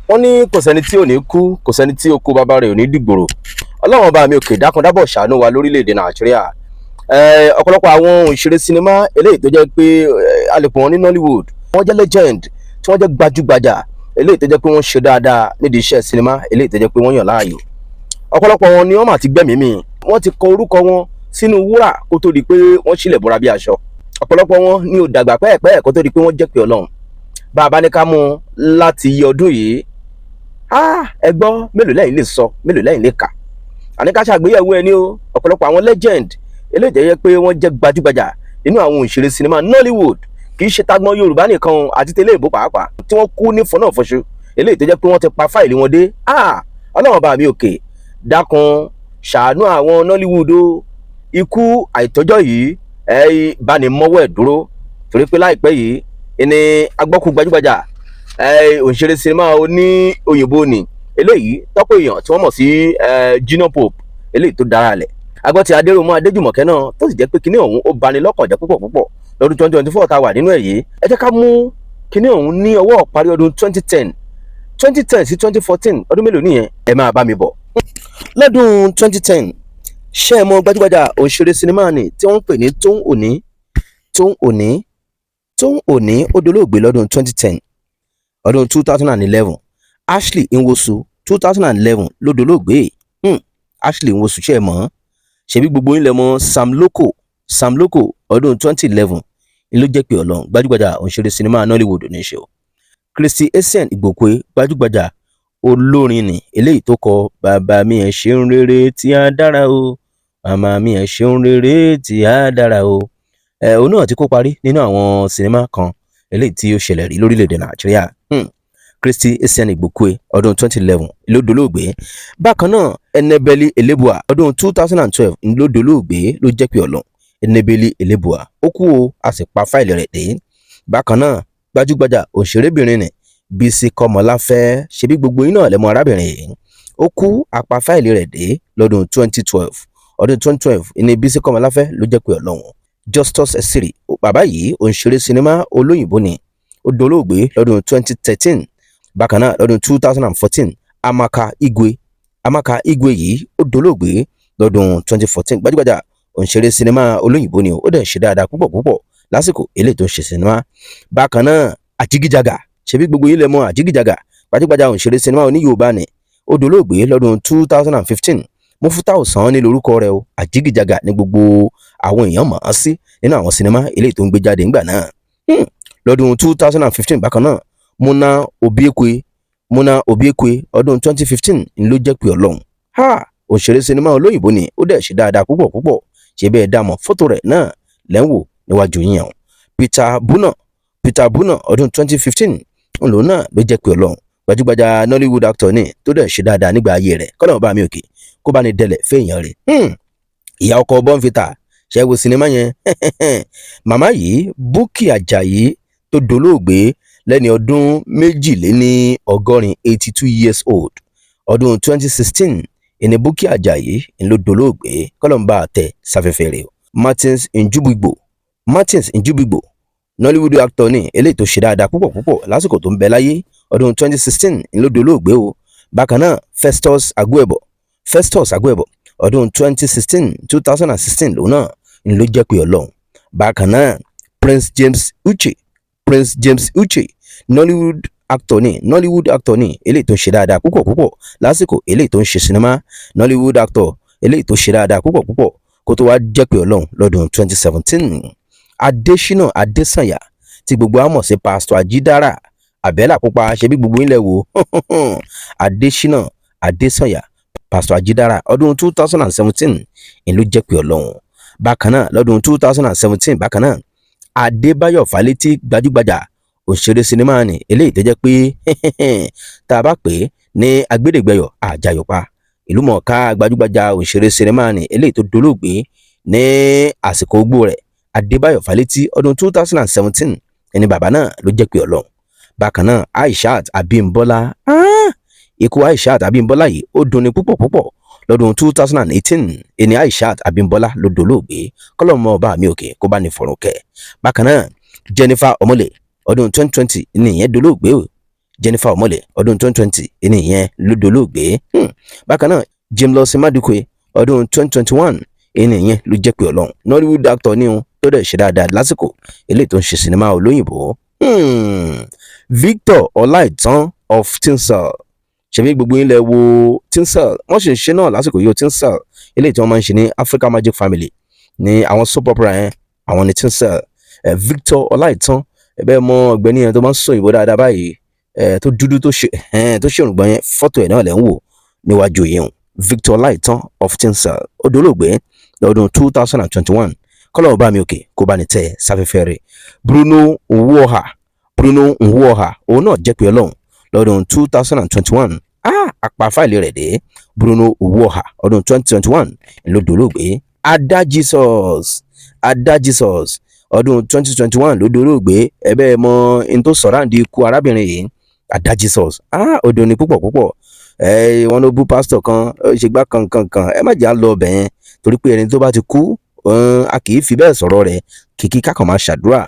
wọ́n ní kò sẹ́ni tí ò ní kú, kò sẹ́ni tí oko bàbá rẹ̀ ò ní dìgbòrò. Ọlọ́run ọba mi òkè dákun dábọ̀ ṣàánú wa lórílẹ̀‐èdè Nàìjíríà. Ọ̀pọ̀lọpọ̀ àwọn òṣèré sinimá eléyìí tó jẹ́ pé a lè pè wọ́n ní Nollywood, wọ́n jẹ́ legend tí wọ́n jẹ́ gbajúgbajà eléyìí tó jẹ́ pé wọ́n ṣe dáadáa nídìí iṣẹ́ sinimá eléyìí tó jẹ́ pé wọ́n yàn láàyò. Ọ̀pọ̀lọpọ̀ wọn ni wọ́n mà ti gbẹ̀mí mì, wọ́n ti kọ orúkọ wọn sínú wúrà kó tó di pé wọ́n sílẹ̀ bọ́ra bí aṣọ. Ọ̀pọ̀lọpọ̀ wọn ni ò dàgbà pẹ́ẹ̀pẹ́ẹ̀ kó tó di pé wọ́n jẹ́ pé Ọlọ́run. Bá a bá ní ká mú láti iye ọdún yìí, ẹ gbọ́ mélòó lẹ́yìn lè sọ, mélòó lẹ́yìn lè kà. Àní ká ṣàgbéyẹ̀wò ẹni o, ọ̀pọ̀lọpọ̀ àwọn legend eléyìí tó jẹ́ pé wọ́n jẹ́ gbajúgbajà nínú àwọn òṣèré sinimá Nollywood, kì í ṣe tagbọn Yorùbá nìkan àti tẹ́lẹ̀ ìbò pàápàá, tí wọ́n kú ní fọ́nà fọ́ṣù eléyìí tó jẹ́ pé wọ́n ti pa fáìlì wọn dé. Ọlọ́run bá mi òkè dákun ṣàánú àwọn Nollywood o. Ikú àìtọ́jọ́ yìí bá ní mọ́wọ́ ẹ̀ dúró, torí pé láìpẹ́ yìí ẹni agbọ́kú gbajúgbajà òṣèré sinimá oní òyìnbó ni eléyìí tọ́pọ̀ èèyàn tí wọ́n mọ̀ sí Junior Pope eléyìí tó dára lẹ̀. Agbọ́ ti Adéròmọ́ Adéjùmọ̀kẹ́ náà tó sì jẹ́ pé kinní ọ̀hún ó bani lọ́kàn jẹ́ púpọ̀ lọ́dún 2024 tá a wà nínú ẹ̀ yìí. Ẹ jẹ́ ká mú kinní ọ̀hún ní ọwọ́ parí ọdún 2010 sí 2014, ọdún mélòó nìyẹn? Ẹ máa bá mi bọ̀. Lọ́dún 2010 ṣé ẹ mọ̀ gbajúgbajà òṣèré sinimá ni tí wọ́n ń pè ní Tóun Òní ó dolóògbé lọ́dún 2010. Ọdún 2011 Ashley Nwosu 2011 ló dolóògbé. Ashley Nwosu ṣé ẹ mọ̀? Ṣebí gbogbo yín lẹ mọ̀ Sam Loco ọdún 2011 ni ló jẹ́ pé Ọlọ́run, gbajúgbajà òṣèré sinimá Nollywood ní ṣe o. Christy Essien Igbokwe, gbajúgbajà olórin ni eléyìí tó kọ bàbá mi ẹ ṣeun rere tí á dára o, màmá mi ẹ ṣeun rere tí á dára o. Òun náà ti kó parí nínú àwọn sinimá kan eléyìí tí ó ṣẹlẹ̀ rí lórílẹ̀‐èdè Nàìjíríà. Christy Essien Igbokwe ọdún 2011 ló dolóògbé. Bákan náà Enebeli Elebua ọdún 2012 ló dolóògbé, ló jẹ́ pé Ọlọ́run. Enebeli Elebua ó kú o, a sì pa fáìlì rẹ̀ dé. Bákan náà gbajúgbajà òṣèrébìnrin ni Bísí Kọ́mọláfẹ́, ṣebí gbogbo yín náà lẹ mọ̀ arábìnrin yìí. Ó kú, a pa fáìlì rẹ̀ dé lọ́dún 2012. Ọdún 2012 ni Bísí Kọ́mọláfẹ́ ló jẹ́ pé Ọlọ́run. Justus Esiri, bàbá yìí òǹṣeré sinimá olóyìnbó ni, ó dolóògbé lọ́dún 2013. Bákan náà lọ́dún 2014 Amaka Igwe yìí ó dolóògbé lọ́dún 2014. Gbajúgbajà òǹṣeré sinimá olóyìnbó ni, ó dẹ̀ ṣe dáadáa púpọ̀ lásìkò eléyìí tó ń ṣe sinimá. Bákan náà Àjígíjàgà, ṣebí gbogbo yín lẹ mọ̀ Àjígíjàgà, gbajúgbajà òǹṣeré sinimá oní Yorùbá ni, ó dolóògbé lọ́dún 2015. Mufutau Sanni lórúkọ rẹ̀ o. Àjígíjàgà ní gbogbo àwọn èèyàn mọ̀ ọ́n sí nínú àwọn sinimá eléyìí tó ń gbé jáde ńgbà náà. Lọ́dún 2015 bákan náà Muna Obiekwe ọdún 2015 ló jẹ́ pé Ọlọ́run. Òṣèré sinimá olóyìnbó ni, ó dẹ̀ ṣe dáadáa púpọ̀, ṣe bẹ́ẹ̀ dámọ̀ fọ́tò rẹ̀ náà lẹ́wọ̀ níwájú yín o. Peter Buna ọdún 2015 òun náà ló jẹ́ pé Ọlọ́run. Gbajúgbajà Nollywood actor ni tó dẹ̀ ṣe dáadáa nígbà ayé rẹ̀. Kọ́lọ́run bá mi òkè kó bá ní dẹlẹ̀ fẹ́yàn rẹ̀. Ìyá ọkọ Bọ́ǹfìtà ṣe wo sinimá yẹn. Màmá yìí Bukky Ajayi tó dolóògbé lẹ́ni ọdún 82 82 years old. Ọdún 2016 ìní Bukky Ajayi ló dolóògbé, kọ́lọ́run bá tẹ̀ sáfẹ́fẹ́ rẹ̀ o. Martins Njubigbo Nollywood actor ni eléyìí tó ṣe dáadáa púpọ̀ lásìkò tó ń bẹ láyé. Ọdún 2016 ló dolóògbé o. Bákan náà Festus Agwebo ọdún 2016 lòun náà ló jẹ́ pé Ọlọ́run. Bákan náà Prince James Uche Nollywood actor ni eléyìí tó ṣe dáadáa púpọ̀ lásìkò eléyìí tó ń ṣe sinimá. Nollywood actor eléyìí tó ṣe dáadáa púpọ̀ kó tó wá jẹ́ pé Ọlọ́run lọ́dún 2017. Adésínà Adésànyà tí gbogbo á mọ̀ sí Pastor Ajídára àbẹ́là pupa, ṣebí gbogbo yín lẹ wò. Adésínà Adésànyà Pastor Ajídára ọdún 2017 ló jẹ́ pé Ọlọ́run. Bákan náà lọ́dún 2017 bákan náà Adébáyọ̀ Fálétí, gbajúgbajà òṣèré sinimá ni eléyìí tó jẹ́ pé tá a bá pè ní agbẹ́dẹ̀gbẹ́yọ̀ àjàyọ̀pá, ìlúmọ̀ọ́ká gbajúgbajà òṣèré sinimá ni eléyìí tó dolóògbé ní àsìkò ogbó rẹ̀. Adébáyọ̀ Fálétí ọdún 2017 ẹni bàbá náà ló jẹ́ pé Ọlọ́run. Bákan náà Aishat Abímbọ́lá, ikú Aishat Abímbọ́lá yìí ó dunni púpọ̀ lọ́dún 2018 ẹni Aishat Abímbọ́lá ló dolóògbé, kọ́lọ́mọ ọba mi òkè kó bá ní fọ̀rùn kẹ́. Bákan náà Jennifer Omole ọdún 2020 ni ìyẹn dolóògbé o. Jennifer Omole ọdún 2020 ẹni ìyẹn ló dolóògbé. Bákan náà Jamelson Madukwe ọdún 2021 ẹni ìyẹn ló jẹ́ pé Ọlọ́run. Nollywood actor ní o tó dẹ̀ ṣe dáadáa lásìkò eléyìí tó ń ṣe sinimá olóyìnbó. Victor Ọláìtàn of Tinsel, ṣebí gbogbo yín lẹ wo Tinsel, wọ́n sì ń ṣe náà lásìkò yìí Tinsel eléyìí tí wọ́n máa ń ṣe ní Africa Magic Family ní àwọn soap opera yẹn, àwọn ní Tinsel. Victor Ọláìtàn ẹ̀bẹ̀ mọ ọ̀gbẹ́ni yẹn tó máa ń sọ ìbò dáadáa báyìí, tó dúdú tó ṣe òrùngbọ̀n yẹn, fọ́tò ẹ̀ náà lẹ́ ń wò níwájú yẹn. Victor Ọláìtàn of Tinsel ó dolóògbé lọ́dún 2021. kọ́lọ́wọ́ bá mi òkè kó bá ní tẹ̀ sáfẹ́fẹ́ rẹ̀. Bruno Nwoha òun náà jẹ́ pé Ọlọ́run lọ́dún 2021. Àpá fáìlì rẹ̀ dé. Bruno Nwoha ọdún 2021 ló dolóògbé. Ada Jesus ọdún 2021 ló dolóògbé. Ẹ̀bẹ̀ mọ in tó sọ̀ráǹdì ikú arábìnrin yìí. Ada Jesus odò ní púpọ̀ wọn ló bú pásítọ̀ kan ṣègbà kankan ẹ má jà lọ ọbẹ̀ yẹn torí pé ẹni tó bá ti kú a kì í fi bẹ́ẹ̀ sọ̀rọ̀ rẹ̀ kìkì kákan máa ṣàdúrà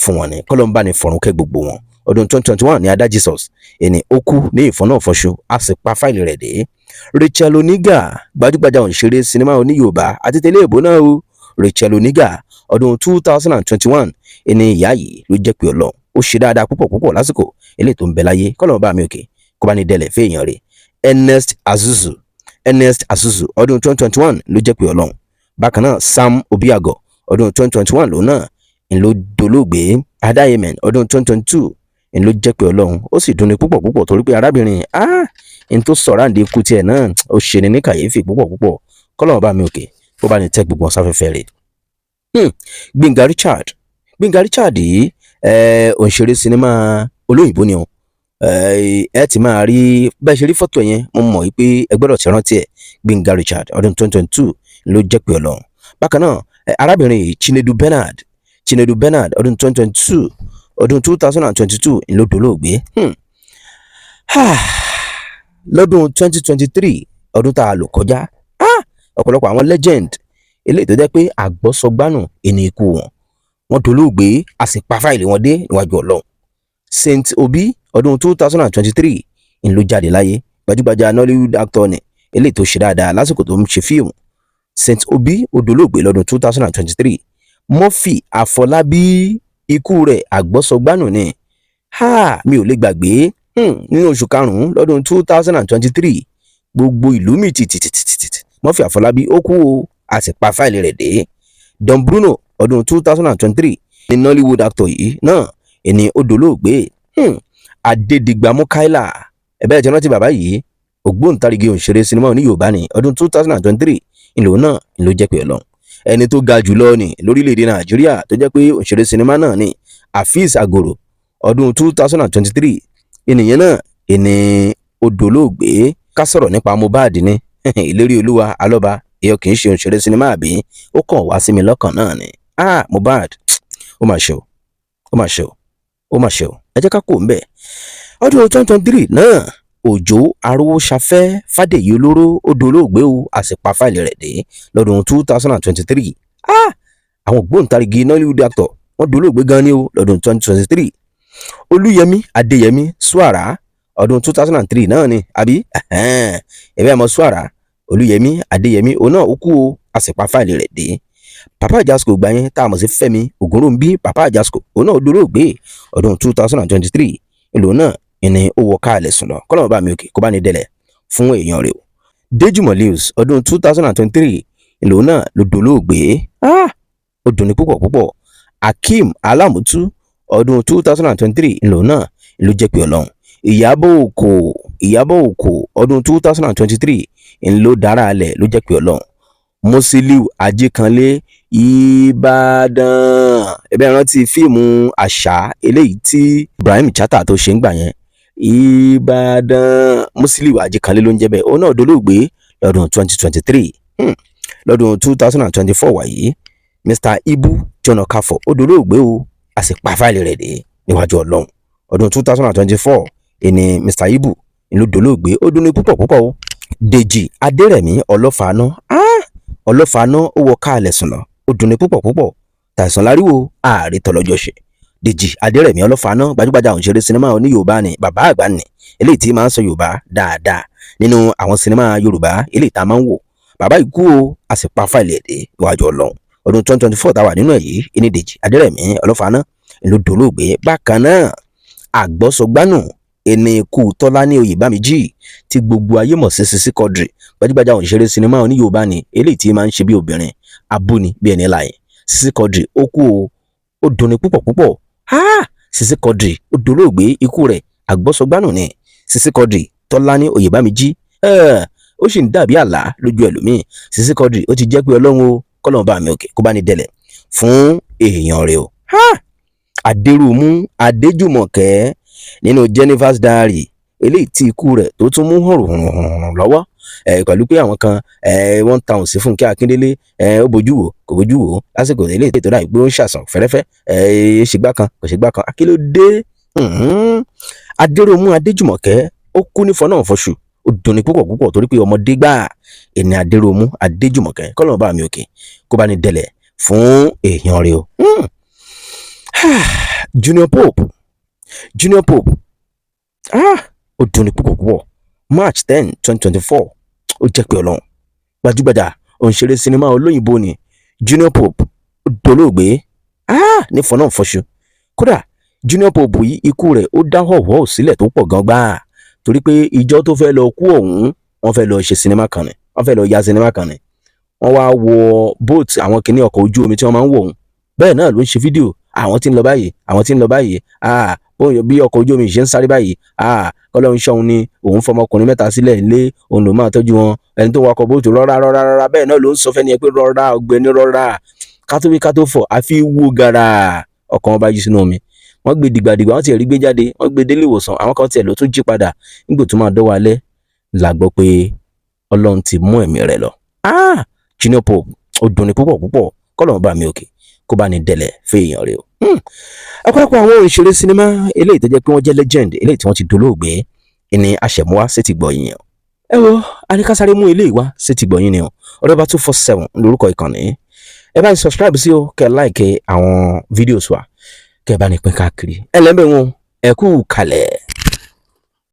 fún wọn ni kọ́lọ́mbà ní fọ̀rùnkẹ́ gbogbo wọn. Ọdún 2021 ní Ada Jesus ẹni ó kú ní ìfọ́nàfọ́ṣù a sì pa fáìlì rẹ̀ dé. Rachel Oniga gbajúgbajà òǹṣeré sinimá oní Yorùbá àti tẹ̀lé ìbò náà o. Rachel Oniga ọdún 2021 ẹni ìyá yìí ló jẹ́ pé Ọlọ́run ó ṣe dáadáa púpọ̀ lásìkò eléyìí tó ń bẹ láyé kọ́lọ́mbà mi òkè kó bá ní dẹ̀lẹ̀ fẹ́ẹ̀yàn rẹ̀. Ernest Azuzu ọdún 2021 ló jẹ́ pé Ọlọ́run. Bákan náà Sam Obiago ọdún 2021 lòun náà ló dolóògbé. Adayemen ọdún 2022 ló jẹ́ pé Ọlọ́run ó sì dùn ní púpọ̀ torí pé arábìnrin n tó sọ̀ráǹdì ikú tiẹ̀ náà ó ṣe ní kàyéfì púpọ̀ kọ́lọ́run bá mi òkè kó bá ní tẹ́ gbogbo sáfẹ́fẹ́ rẹ̀. Gbénga Richard yìí òǹṣeré sinimá olóyìnbó ni o. Ẹ ti máa rí bẹ́ẹ̀ ṣe rí fọ́tò yẹn mo mọ̀ wípé ẹ gbọ́dọ̀ ti rántí ẹ̀. Gbénga Richard ọdún 2022 ló jẹ́ pé Ọlọ́run. Bákan náà arábìnrin Chinedu Bernard ọdún 2022 ló dolóògbé. Lọ́dún 2023 ọdún tá a lò kọjá ọ̀pọ̀lọpọ̀ àwọn legend eléyìí tó jẹ́ pé àgbọ́sọgbánù ẹni ikú wọn dolóògbé a sì pa fáìlì wọn dé níwájú Ọlọ́run. Saint Obi ọdún 2023 ló jáde láyé, gbajúgbajà Nollywood actor ni eléyìí tó ṣe dáadáa lásìkò tó ń ṣe fíìmù. Saint Obi ó dolóògbé lọ́dún 2023. Murphy Àfọlábí ikú rẹ̀ àgbọ́sọgbánù ni mi ò lè gbàgbé. Nínú oṣù karùn-ún lọ́dún 2023 gbogbo ìlú mi tìtìtìtìtì Murphy Àfọlábí ó kú o a sì pa fáìlì rẹ̀ dé. Don Bruno ọdún 2023 ní Nollywood actor yìí náà ẹni ó dolóògbé. Adédìgbà Mukaila ẹ̀bẹ̀ tí wọ́n ti bàbá yìí ògbóǹtarìgì òǹṣeré sinimá oní Yorùbá ní ọdún 2023 ìlú náà ló jẹ́ pé Ọlọ́run. Ẹni tó ga jùlọ ní lórílẹ̀‐èdè Nàìjíríà tó jẹ́ pé òǹṣeré sinimá náà ní Afeez Agoro ọdún 2023 ènìyàn náà ẹni ó dolóògbé. Ká sọ̀rọ̀ nípa Mohbad ní ìlérí Olúwa Alọ́ba èyí kì í ṣe òǹṣeré sinimá àbí ó kàn wá sí mi lọ́kàn náà ni. Mohbad ó mà ṣe o ẹ jẹ́ ká kó ń bẹ̀. Ọdún 2023 náà Òjó Arówóṣafẹ́ Fádèyí Olóró ó dolóògbé o a sì pa fáìlì rẹ̀ dé lọ́dún 2023. Àwọn ògbóǹtarìgì Nollywood actor wọ́n dolóògbé gan ni o lọ́dún 2023. Olúyẹmí Adéyẹmí Suara ọdún 2003 náà ni àbí ẹ̀bẹ̀ mọ Suara Olúyẹmí Adéyẹmí òun náà ó kú o a sì pa fáìlì rẹ̀ dé. Papa Ajasco gbà yẹn tá a mọ̀ sí Fẹ́mi Ògúnròmbí Papa Ajasco òun náà dolóògbé ọdún 2023 ìlú náà ìní ó wọ káàlẹ̀ sùn lọ kọ́lọ́mù bá mi òkè kó bá ní délẹ̀ fún èèyàn rẹ̀ o. Déjùmọ̀ Lewis ọdún 2023 ìlú náà ló dolóògbé ó dùn ní púpọ̀. Akeem Alamutu ọdún 2023 ìlú náà ló jẹ́ pé Ọlọ́run. Ìyábọ̀ Òkò ọdún 2023 ìlú dára alẹ̀ ló jẹ́ pé Ọlọ́run. Musiliu Ajíkanlé Ìbàdàn ẹ̀bẹ̀ rántí fíìmù àṣà eléyìí tí Ibrahim Chatta tó ṣe ń gbà yẹn Ìbàdàn. Musiliu Ajíkanlé ló ń jẹ́ bẹ́ẹ̀ òun náà dolóògbé lọ́dún 2023. Lọ́dún 2024 wáyé Mr Ibu John Okafor ó dolóògbé o a sì pa fáìlì rẹ̀ dé níwájú Ọlọ́run. Ọdún 2024 ẹni Mr Ibu ló dolóògbé ó dún ní púpọ̀ o. Dèjì Adérẹ̀mí Ọlọ́fààná ó wọ káàlẹ̀ sùn lọ ó dùn ní púpọ̀ tàìsàn láríwò ààrẹ tọ́lọ́jọ́ ṣe Dèjì Adérẹ̀mí Ọlọ́fààná gbajúgbajà òǹṣeré sinimá oní Yorùbá ni bàbá àgbà ni eléyìí tí máa ń sọ Yorùbá dáadáa nínú àwọn sinimá Yorùbá eléyìí tá a máa ń wò. Bàbá yìí kú o, a sì pa fáìlì ẹ̀ dé iwájú Ọlọ́run. Ọdún 2024 tá a wà nínú ẹ̀ yìí ẹni Dèjì Adérẹ̀mí Ọlọ́fààná ló dolóògbé. Bákan náà àgbọ́sọgbánù ẹni ikú Tọ́lání Oyèbámijí tí gbogbo ayé mọ̀ sí Sisi Quadri gbajúgbajà òǹṣeré sinimá oní Yorùbá ni eléyìí tí máa ń ṣe bí obìnrin abúni bí ẹni láyé. Sisi Quadri ó kú o, ó dunni púpọ̀ púpọ̀. Sisi Quadri ó dolóògbé, ikú rẹ̀ àgbọ́sọgbánù ni. Sisi Quadri Tọ́lání Oyèbámijí ó sì ń dàbí àlá lójú ẹlòmíì. Sisi Quadri ó ti jẹ́ pé Ọlọ́run o kọ́lọ́run bá mi òkè kó bá ní dẹlẹ̀ fún èèyàn rẹ̀ o. Adéròmú Adéjùmọ̀kẹ́ nínú Jennifer's Diary eléyìí tí ikú rẹ̀ tó tún mú hùrùhùrù lọ́wọ́ pẹ̀lú pé àwọn kan wọ́n ta òun sí Fúnkẹ́ Akíndélé ó bójú wò kò bójú wò lásìkò eléyìí tó dà pé ó ń ṣàṣàn fẹ́rẹ́fẹ́ ṣègbà kan kò ṣègbà kan akílódé. Adéròmú Adéjùmọ̀kẹ́ ó kú ní fọ́nà fọ́ṣù ó dunni púpọ̀ púpọ̀ torí pé ọmọdé gbà ẹni Adéròmú Adéjùmọ̀kẹ́ kọ́lọ́run bá mi òkè kó bá ní dẹlẹ̀ fún èèyàn rẹ̀ o. Junior Pope ó dunni púpọ̀ púpọ̀. March 10, 2024 ó jẹ́ pé Ọlọ́run gbajúgbajà òǹṣeré sinimá olóyìnbó ni Junior Pope ó dolóògbé ní fọ́nà fọ́ṣù. Kódà Junior Pope yìí ikú rẹ̀ ó dá họ̀wọ́ sílẹ̀ tó pọ̀ gan gbáà torí pé ìjọ tó fẹ́ lọ kú ọ̀hún wọ́n fẹ́ lọ ṣe sinimá kan ni wọ́n fẹ́ lọ ya sinimá kan ni wọ́n wá wọ boat àwọn kìíní ọkọ̀ ojú omi tí wọ́n máa ń wọ̀ ọ̀hún bẹ́ẹ̀ náà ló ń ṣe fídíò àwọn tí ń lọ báyìí àwọn tí ń lọ báyìí bí ọkọ̀ ojú omi ṣe ń sáré báyìí kọ́lọ́run ṣọ́hun ni òun fọmọkùnrin mẹ́ta sílẹ̀ lé òun ló máa tọ́jú wọn ẹni tó wakọ̀ bóòtù rọra bẹ́ẹ̀ náà ló ń sọ fẹ́ni ẹ pé rọra ọ̀gbẹ́ni rọra kátó wí kátó fọ̀ àfi wó gara ọkàn wọn bá yí sínú omi wọ́n gbé dìgbàdìgbà wọ́n ti rí gbé jáde wọ́n gbé délé ìwòsàn àwọn kan tiẹ̀ ló tún jí padà nígbà tó máa dọ́wọ́ alẹ́ la gbọ́ pé Ọlọ́run ti mú ẹ̀mí rẹ̀ lọ. Junior Pope ó dunni púpọ̀ púpọ̀ kọ́lọ́run bá mi òkè kó bá ní dẹlẹ̀ fún èèyàn rẹ̀ o. Ọ̀pọ̀lọpọ̀ àwọn òṣèré sinimá eléyìí tó jẹ́ pé wọ́n jẹ́ legend eléyìí tí wọ́n ti dolóògbé ní àṣẹmúwá sí ti gbọ̀yìn yẹn. Ẹ wo àníkásáré mú eléyìí wá sí ti gbọ̀yìn ni o. Ọ̀rẹ́bà 247 lórúkọ ìkànnì. Ẹ bá ní subscribe sí o kẹ́ like àwọn videos wa kẹ́ bá ní pín káàkiri. Ẹ lẹ́mbẹ̀ wọn ẹ kú kalẹ̀.